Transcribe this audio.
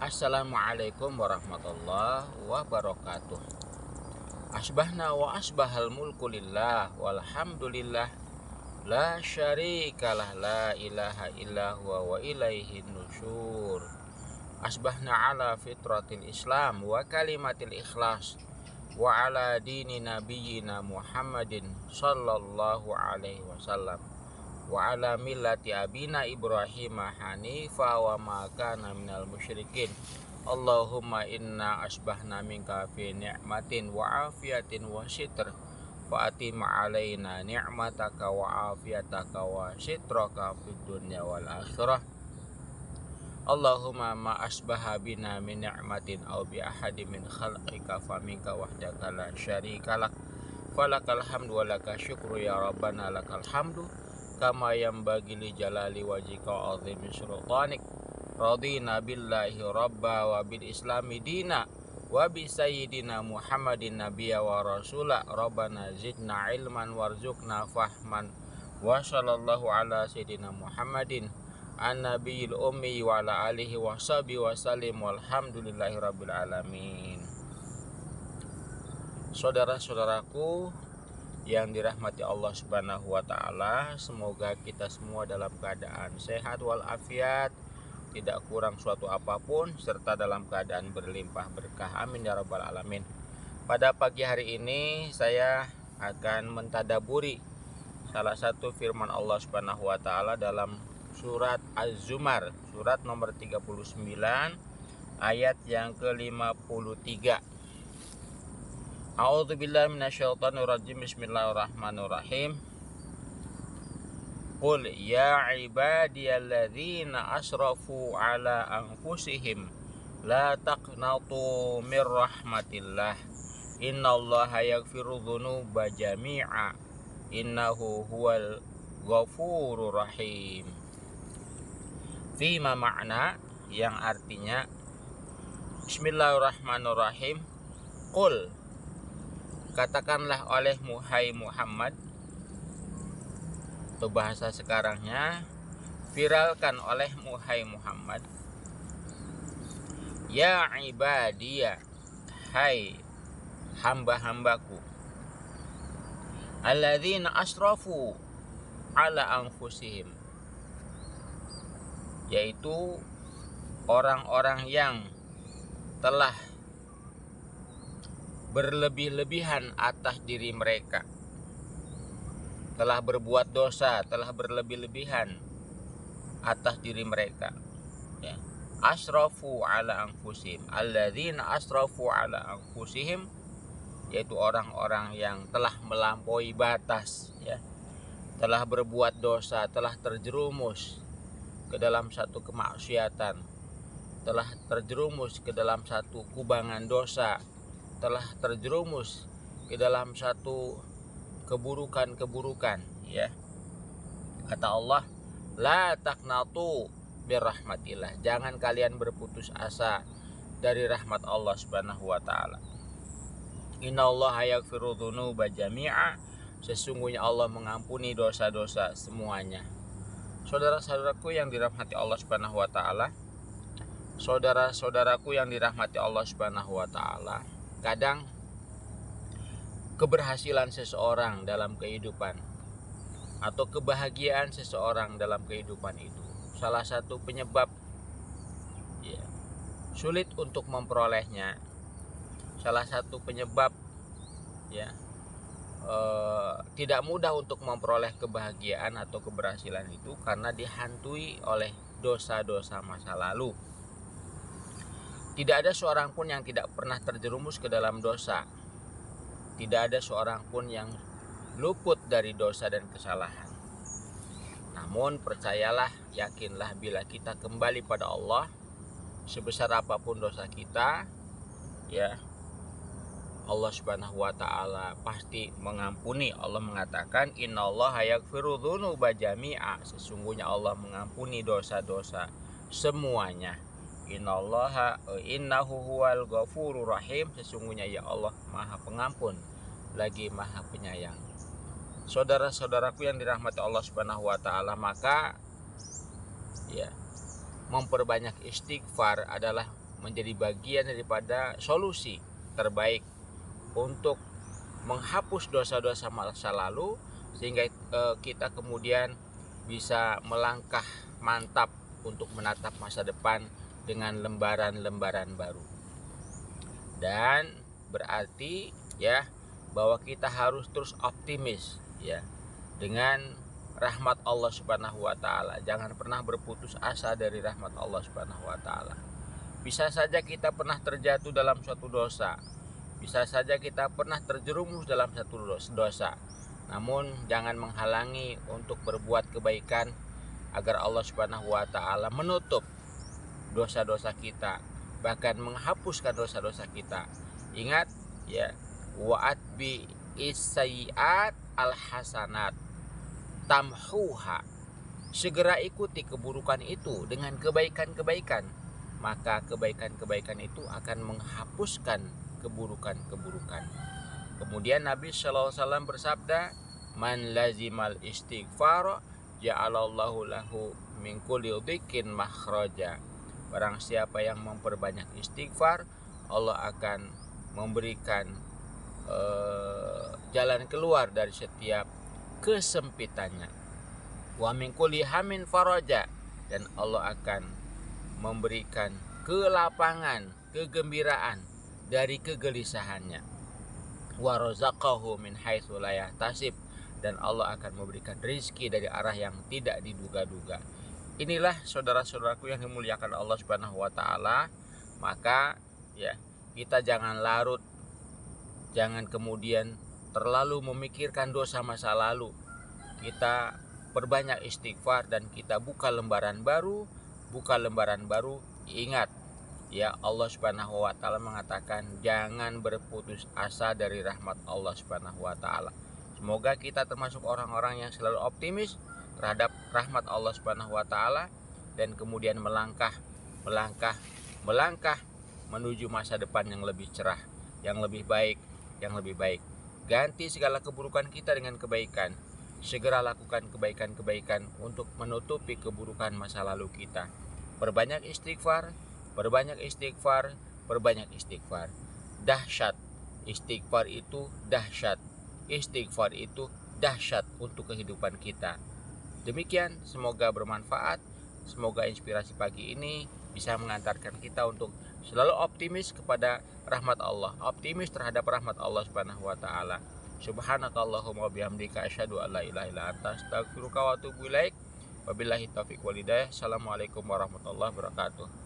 Assalamualaikum warahmatullahi wabarakatuh. Asbahna wa asbahal mulku lillah walhamdulillah la syarikalah la ilaha illa huwa wa ilaihin nusyur. Asbahna ala fitratil islam wa kalimatil ikhlas wa ala dini nabiyyina Muhammadin sallallahu alaihi wasallam wa ala millati abina Ibrahim hanifa wa ma kana minal musyrikin. Allahumma inna asbahna minka fi ni'matin wa afiyatin wa sitr fa atim alaina ni'mataka wa afiyataka wa sitraka fid dunya wal akhirah. Allahumma ma asbaha bina min ni'matin aw bi ahadin min khalqika fa minka wahdaka la syarika lak falakal hamdu wa lakal syukru ya rabbana lakal hamdu kama yanbaghi li jalali wajhika wa azimi sultanik. Radina billahi rabba wa bil islami dina wa bi sayyidina Muhammadin nabiyya wa rasula. Rabbana zidna ilman warzuqna fahman wa sallallahu ala sayyidina Muhammadin an-nabiyil ummi wa ala alihi wa sahbihi wa sallim walhamdulillahi rabbil alamin. Saudara-saudaraku yang dirahmati Allah Subhanahu wa taala, semoga kita semua dalam keadaan sehat walafiat, tidak kurang suatu apapun, serta dalam keadaan berlimpah berkah. Amin ya rabbal alamin. Pada pagi hari ini saya akan mentadaburi salah satu firman Allah Subhanahu wa taala dalam surat Az-Zumar, surat nomor 39 ayat yang ke-53. A'udzubillahi minasyaitonirrajim. Bismillahirrahmanirrahim. Qul ya ibadiyalladzina asrafu ala anfusihim la taqnatu mir rahmatillah innallaha yaghfiru dzunuba jami'a innahu huwal ghafurur rahim. Fima makna, yang artinya Bismillahirrahmanirrahim. Qul, katakanlah olehmu hai Muhammad, atau bahasa sekarangnya viralkan olehmu hai Muhammad, ya ibadiyah, hai hamba-hambaku, alladzina asrafu ala anfusihim, yaitu orang-orang yang telah berlebih-lebihan atas diri mereka, telah berbuat dosa, telah berlebih-lebihan atas diri mereka, ya. Asrafu ala anfusihim, alladzina asrafu ala anfusihim, yaitu orang-orang yang telah melampaui batas, ya, telah berbuat dosa, telah terjerumus ke dalam satu kemaksiatan, telah terjerumus ke dalam satu kubangan dosa, telah terjerumus ke dalam satu keburukan-keburukan, ya. Kata Allah, la taqnatu birrahmatillah, jangan kalian berputus asa dari rahmat Allah Subhanahu wa taala. Innallaha yaghfiru dzunuba jami'a, sesungguhnya Allah mengampuni dosa-dosa semuanya. Saudara-saudaraku yang dirahmati Allah Subhanahu wa taala, saudara-saudaraku yang dirahmati Allah Subhanahu wa taala, kadang keberhasilan seseorang dalam kehidupan atau kebahagiaan seseorang dalam kehidupan itu, salah satu penyebab, ya, sulit untuk memperolehnya, salah satu penyebab, ya, tidak mudah untuk memperoleh kebahagiaan atau keberhasilan itu karena dihantui oleh dosa-dosa masa lalu. Tidak ada seorang pun yang tidak pernah terjerumus ke dalam dosa. Tidak ada seorang pun yang luput dari dosa dan kesalahan. Namun percayalah, yakinlah, bila kita kembali pada Allah, sebesar apapun dosa kita, ya, Allah Subhanahu wa taala pasti mengampuni. Allah mengatakan, innallaha yaghfiru dzunuba jami'a, sesungguhnya Allah mengampuni dosa-dosa semuanya. Innahu huwal ghafurur rahim, sesungguhnya ya Allah Maha Pengampun lagi Maha Penyayang. Saudara-saudaraku yang dirahmati Allah Subhanahu wa taala, maka, ya, memperbanyak istighfar adalah menjadi bagian daripada solusi terbaik untuk menghapus dosa-dosa masa lalu, sehingga kita kemudian bisa melangkah mantap untuk menatap masa depan dengan lembaran-lembaran baru. Dan berarti ya bahwa kita harus terus optimis ya dengan rahmat Allah Subhanahu wa taala. Jangan pernah berputus asa dari rahmat Allah Subhanahu wa taala. Bisa saja kita pernah terjatuh dalam suatu dosa. Bisa saja kita pernah terjerumus dalam satu dosa. Namun jangan menghalangi untuk berbuat kebaikan agar Allah Subhanahu wa taala menutup dosa-dosa kita, bahkan menghapuskan dosa-dosa kita. Ingat ya, wa'at bi isayyi'at al-hasanat tamhuha. Segera ikuti keburukan itu dengan kebaikan-kebaikan, maka kebaikan-kebaikan itu akan menghapuskan keburukan-keburukan. Kemudian Nabi SAW bersabda, man lazimal istighfar ja'alallahu lahu min kulli dhikin makhraja. Barang siapa yang memperbanyak istighfar, Allah akan memberikan jalan keluar dari setiap kesempitannya. Wa min kulli hamin faraja, dan Allah akan memberikan kelapangan, kegembiraan dari kegelisahannya. Wa razaqahu min haitsu la yahtasib, dan Allah akan memberikan rezeki dari arah yang tidak diduga-duga. Inilah saudara-saudaraku yang dimuliakan Allah Subhanahu wa taala. Maka ya, kita jangan larut, jangan kemudian terlalu memikirkan dosa masa lalu. Kita perbanyak istighfar dan kita buka lembaran baru. Ingat ya, Allah Subhanahu wa taala mengatakan jangan berputus asa dari rahmat Allah Subhanahu wa taala. Semoga kita termasuk orang-orang yang selalu optimis terhadap rahmat Allah Subhanahu wa taala, dan kemudian melangkah menuju masa depan yang lebih cerah, yang lebih baik. Ganti segala keburukan kita dengan kebaikan. Segera lakukan kebaikan-kebaikan untuk menutupi keburukan masa lalu kita. Perbanyak istighfar. Dahsyat istighfar itu, dahsyat untuk kehidupan kita. Demikian, semoga bermanfaat. Semoga inspirasi pagi ini bisa mengantarkan kita untuk selalu optimis kepada rahmat Allah, optimis terhadap rahmat Allah Subhanahu wa taala. Subhanakallahumma bihamdika asyhadu an la ilaha illa anta astaghfiruka wa atubu ilaik. Wabillahi taufiq wal hidayah. Assalamualaikum warahmatullahi wabarakatuh.